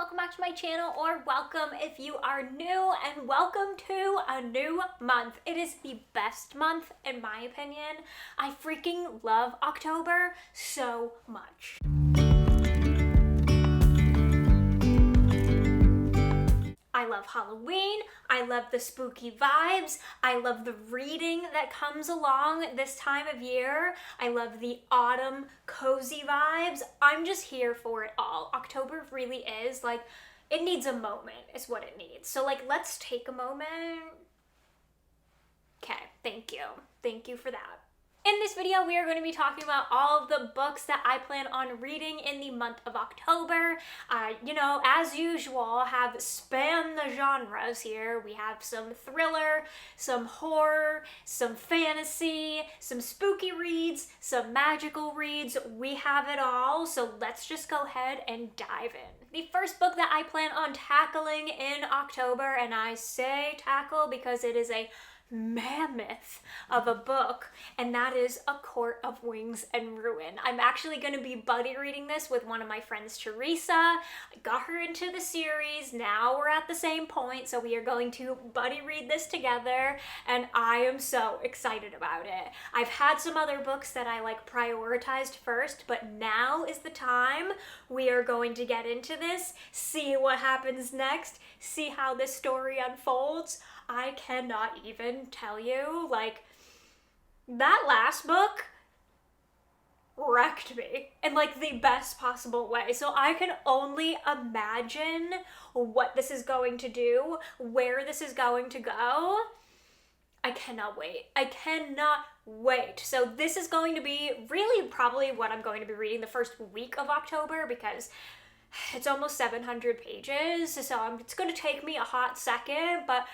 welcome back to my channel, or welcome if you are new, and welcome to a new month. It is the best month in my opinion. I freaking love October so much. I love Halloween, I love the spooky vibes, I love the reading that comes along this time of year, I love the autumn cozy vibes. I'm just here for it all. October really is like, it needs a moment is what it needs. So like, let's take a moment. Okay, thank you. Thank you for that. In this video, we are going to be talking about all of the books that I plan on reading in the month of October. As usual, have spanned the genres here. We have some thriller, some horror, some fantasy, some spooky reads, some magical reads. We have it all, so let's just go ahead and dive in. The first book that I plan on tackling in October, and I say tackle because it is a mammoth of a book, and that is A Court of Wings and Ruin. I'm actually going to be buddy reading this with one of my friends, Teresa. I got her into the series. Now we're at the same point, so we are going to buddy read this together, and I am so excited about it. I've had some other books that I prioritized first, but now is the time. We are going to get into this, see what happens next, see how this story unfolds. I cannot even tell you, that last book wrecked me in the best possible way. So I can only imagine what this is going to do, where this is going to go. I cannot wait. I cannot wait. So this is going to be really probably what I'm going to be reading the first week of October, because it's almost 700 pages. So it's going to take me a hot second, but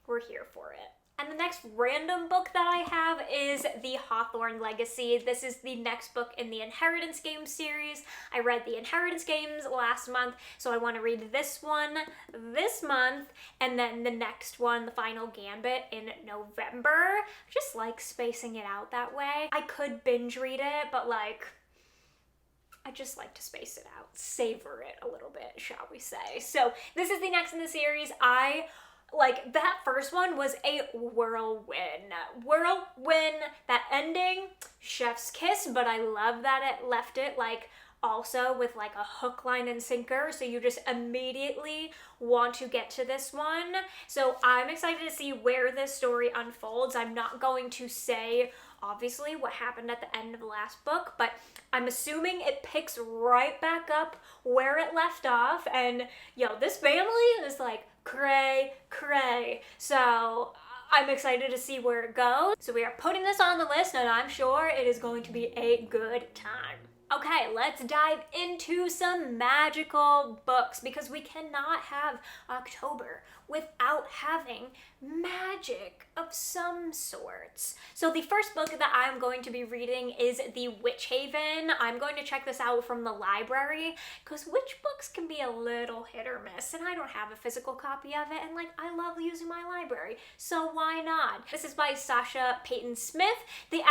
we're here for it. And the next random book that I have is the Hawthorne Legacy. This is the next book in the Inheritance Games series. I read the Inheritance Games last month, so I want to read this one this month, and then the next one, The Final Gambit, in November. I just like spacing it out that way. I could binge read it, but I just like to space it out, savor it a little bit, shall we say. So this is the next in the series. That first one was a whirlwind. That ending, chef's kiss, but I love that it left it also with a hook, line, and sinker, so you just immediately want to get to this one. So I'm excited to see where this story unfolds. I'm not going to say obviously what happened at the end of the last book, but I'm assuming it picks right back up where it left off, and this family is cray. So I'm excited to see where it goes. So we are putting this on the list, and I'm sure it is going to be a good time. Okay, let's dive into some magical books, because we cannot have October without having magic of some sorts. So the first book that I'm going to be reading is The Witch Haven. I'm going to check this out from the library, because witch books can be a little hit or miss, and I don't have a physical copy of it, and I love using my library, so why not? This is by Sasha Payton Smith. The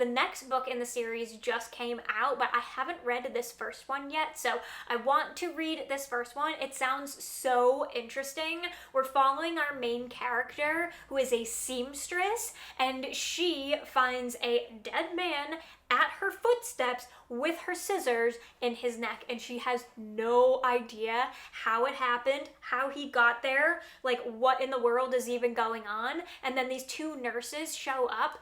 next book in the series just came out, but I haven't read this first one yet, so I want to read this first one. It sounds so interesting. We're following our main character, who is a seamstress, and she finds a dead man at her footsteps with her scissors in his neck, and she has no idea how it happened, how he got there, what in the world is even going on. And then these two nurses show up,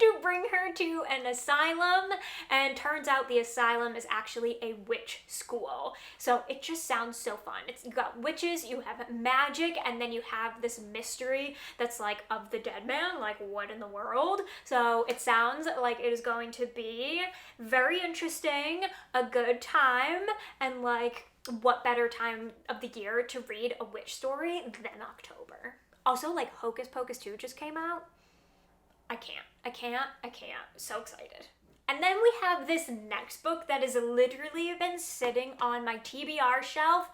to bring her to an asylum, and turns out the asylum is actually a witch school. So it just sounds so fun. You got witches, you have magic, and then you have this mystery that's of the dead man, what in the world? So it sounds like it is going to be very interesting, a good time, and what better time of the year to read a witch story than October? Also, Hocus Pocus 2 just came out. I can't. So excited. And then we have this next book that has literally been sitting on my TBR shelf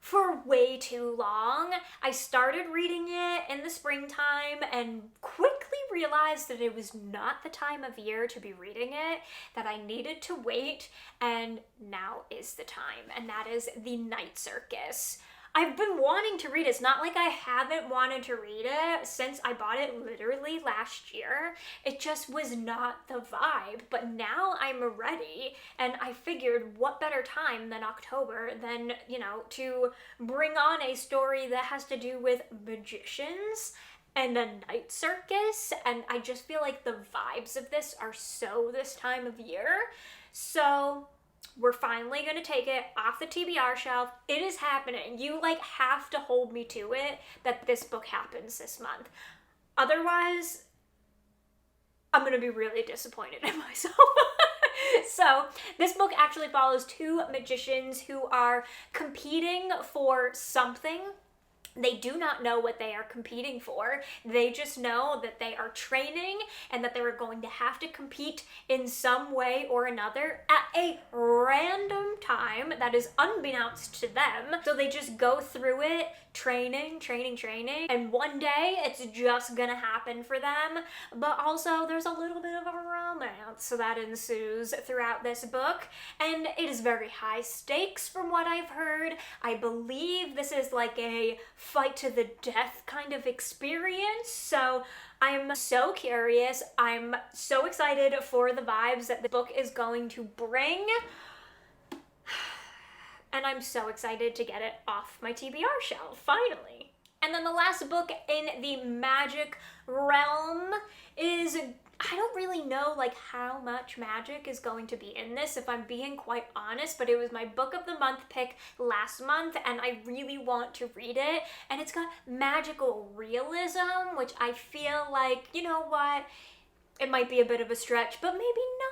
for way too long. I started reading it in the springtime and quickly realized that it was not the time of year to be reading it, that I needed to wait, and now is the time, and that is The Night Circus. I've been wanting to read it. It's not like I haven't wanted to read it since I bought it literally last year. It just was not the vibe, but now I'm ready, and I figured what better time than October than, you know, to bring on a story that has to do with magicians and a night circus, and I just feel like the vibes of this are so this time of year. So we're finally going to take it off the TBR shelf. It is happening. You like have to hold me to it that this book happens this month. Otherwise, I'm going to be really disappointed in myself. So this book actually follows two magicians who are competing for something. They do not know what they are competing for. They just know that they are training and that they're going to have to compete in some way or another at a random time that is unbeknownst to them. So they just go through it, training, and one day it's just gonna happen for them. But also there's a little bit of a romance that ensues throughout this book, and it is very high stakes from what I've heard. I believe this is like a fight to the death kind of experience, so I'm so curious. I'm so excited for the vibes that the book is going to bring. And I'm so excited to get it off my TBR shelf, finally. And then the last book in the magic realm is, I don't really know like how much magic is going to be in this, if I'm being quite honest, but it was my book of the month pick last month, and I really want to read it. And it's got magical realism, which I feel like, you know what, it might be a bit of a stretch, but maybe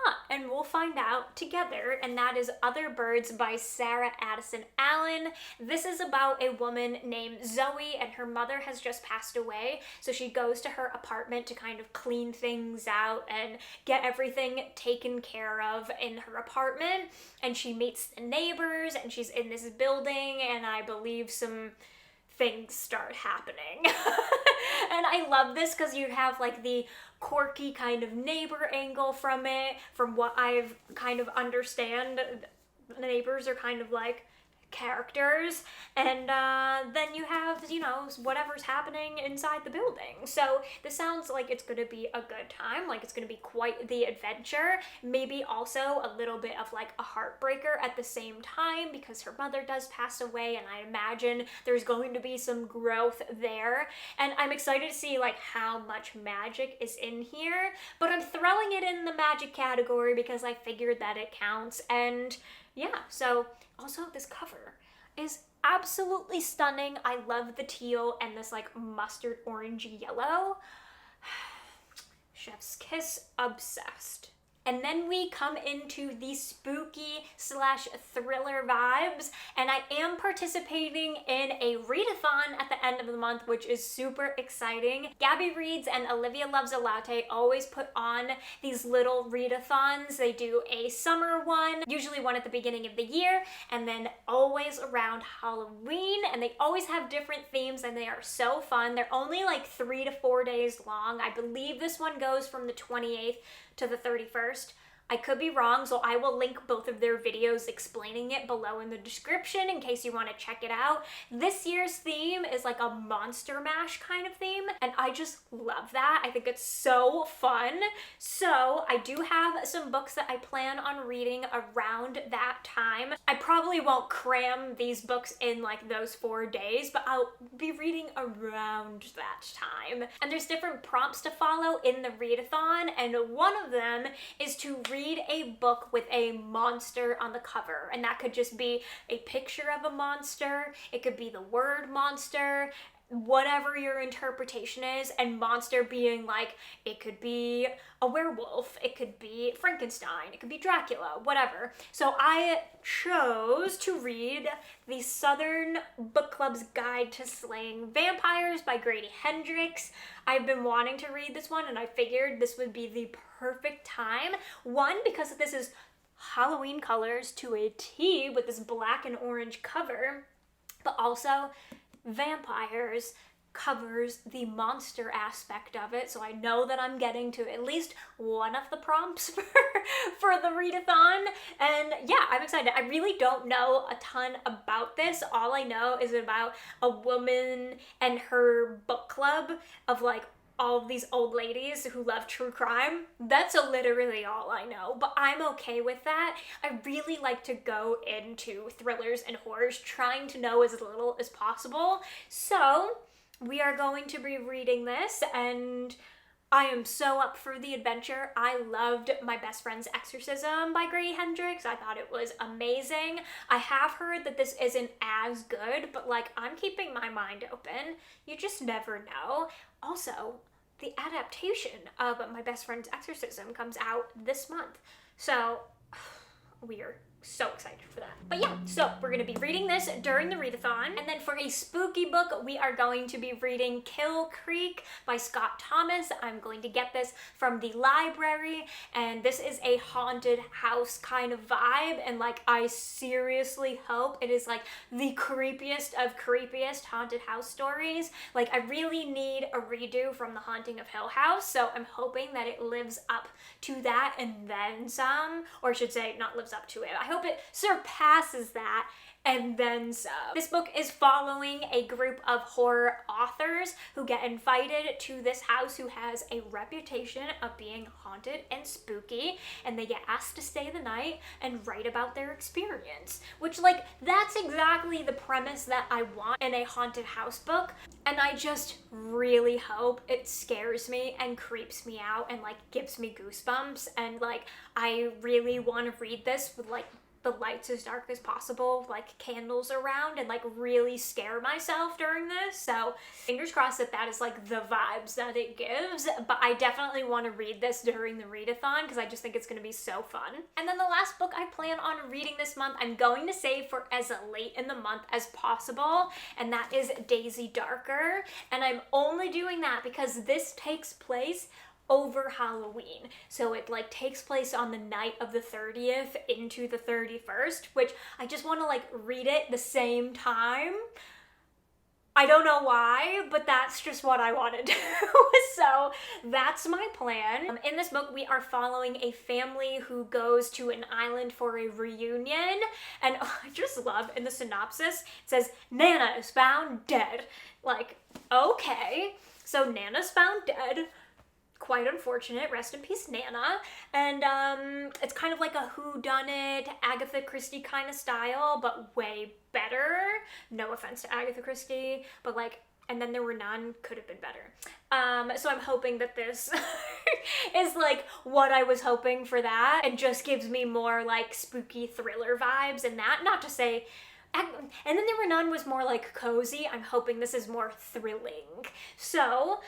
not, and we'll find out together, and that is Other Birds by Sarah Addison Allen. This is about a woman named Zoe, and her mother has just passed away, so she goes to her apartment to kind of clean things out and get everything taken care of in her apartment, and she meets the neighbors, and she's in this building, and I believe some things start happening. And I love this because you have like the quirky kind of neighbor angle from it. From what I've kind of understand, the neighbors are kind of like characters, and then you have, you know, whatever's happening inside the building. So this sounds like it's going to be a good time, like it's going to be quite the adventure, maybe also a little bit of like a heartbreaker at the same time because her mother does pass away, and I imagine there's going to be some growth there, and I'm excited to see like how much magic is in here, but I'm throwing it in the magic category because I figured that it counts. And yeah, so also this cover is absolutely stunning. I love the teal and this like mustard orangey yellow. Chef's kiss, obsessed. And then we come into the spooky slash thriller vibes, and I am participating in a readathon at the end of the month, which is super exciting. Gabby Reads and Olivia Loves a Latte always put on these little readathons. They do a summer one, usually one at the beginning of the year, and then always around Halloween, and they always have different themes, and they are so fun. They're only like 3 to 4 days long. I believe this one goes from the 28th to the 31st. I could be wrong, so I will link both of their videos explaining it below in the description in case you want to check it out. This year's theme is like a Monster Mash kind of theme, and I just love that. I think it's so fun. So I do have some books that I plan on reading around that time. I probably won't cram these books in like those 4 days, but I'll be reading around that time. And there's different prompts to follow in the readathon, and one of them is to read a book with a monster on the cover, and that could just be a picture of a monster, it could be the word monster, whatever your interpretation is, and monster being like, it could be a werewolf, it could be Frankenstein, it could be Dracula, whatever. So I chose to read the Southern Book Club's Guide to Slaying Vampires by Grady Hendrix. I've been wanting to read this one, and I figured this would be the perfect time. One, because this is Halloween colors to a T with this black and orange cover, but also vampires, covers the monster aspect of it, so I know that I'm getting to at least one of the prompts for the readathon. And yeah, I'm excited. I really don't know a ton about this. All I know is about a woman and her book club of like all of these old ladies who love true crime. That's literally all I know, but I'm okay with that. I really like to go into thrillers and horrors trying to know as little as possible. So we are going to be reading this, and I am so up for the adventure. I loved My Best Friend's Exorcism by Grady Hendrix. I thought it was amazing. I have heard that this isn't as good, but like, I'm keeping my mind open. You just never know. Also, the adaptation of My Best Friend's Exorcism comes out this month. So we are so excited for that. But yeah, so we're going to be reading this during the readathon. And then for a spooky book, we are going to be reading Kill Creek by Scott Thomas. I'm going to get this from the library, and this is a haunted house kind of vibe, and like, I seriously hope it is like the creepiest of creepiest haunted house stories. Like, I really need a redo from The Haunting of Hill House, so I'm hoping that it lives up to that and then some, or I should say not lives up to it. I hope it surpasses that and then some. This book is following a group of horror authors who get invited to this house who has a reputation of being haunted and spooky, and they get asked to stay the night and write about their experience, which, like, that's exactly the premise that I want in a haunted house book, and I just really hope it scares me and creeps me out and like gives me goosebumps, and like, I really want to read this with like the lights as dark as possible, like candles around, and like really scare myself during this. So fingers crossed that that is like the vibes that it gives. But I definitely want to read this during the readathon because I just think it's going to be so fun. And then the last book I plan on reading this month, I'm going to save for as late in the month as possible, and that is Daisy Darker. And I'm only doing that because this takes place over Halloween. So it like takes place on the night of the 30th into the 31st, which I just want to like read it the same time. I don't know why, but that's just what I want to do. So that's my plan. In this book, we are following a family who goes to an island for a reunion. And I just love in the synopsis, it says, Nana is found dead. Like, okay. So Nana's found dead. Quite unfortunate. Rest in peace, Nana. And it's kind of like a whodunit, Agatha Christie kind of style, but way better. No offense to Agatha Christie, but like, And Then There Were None could have been better. So I'm hoping that this is like what I was hoping for that, and just gives me more like spooky thriller vibes and that. Not to say And Then There Were None was more like cozy. I'm hoping this is more thrilling. So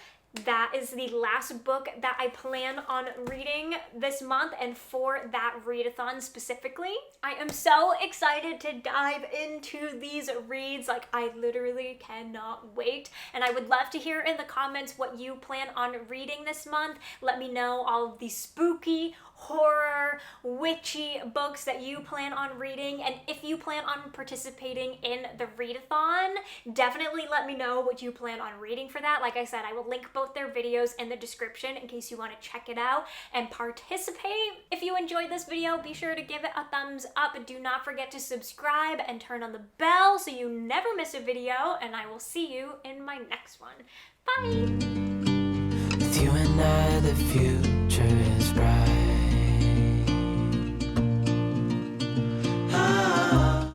that is the last book that I plan on reading this month, and for that readathon specifically. I am so excited to dive into these reads. Like, I literally cannot wait. And I would love to hear in the comments what you plan on reading this month. Let me know all of the spooky, horror, witchy books that you plan on reading, and if you plan on participating in the readathon, definitely let me know what you plan on reading for that. Like I said, I will link both their videos in the description in case you want to check it out and participate. If you enjoyed this video, be sure to give it a thumbs up. Do not forget to subscribe and turn on the bell so you never miss a video, and I will see you in my next one. Bye! With you and I, the future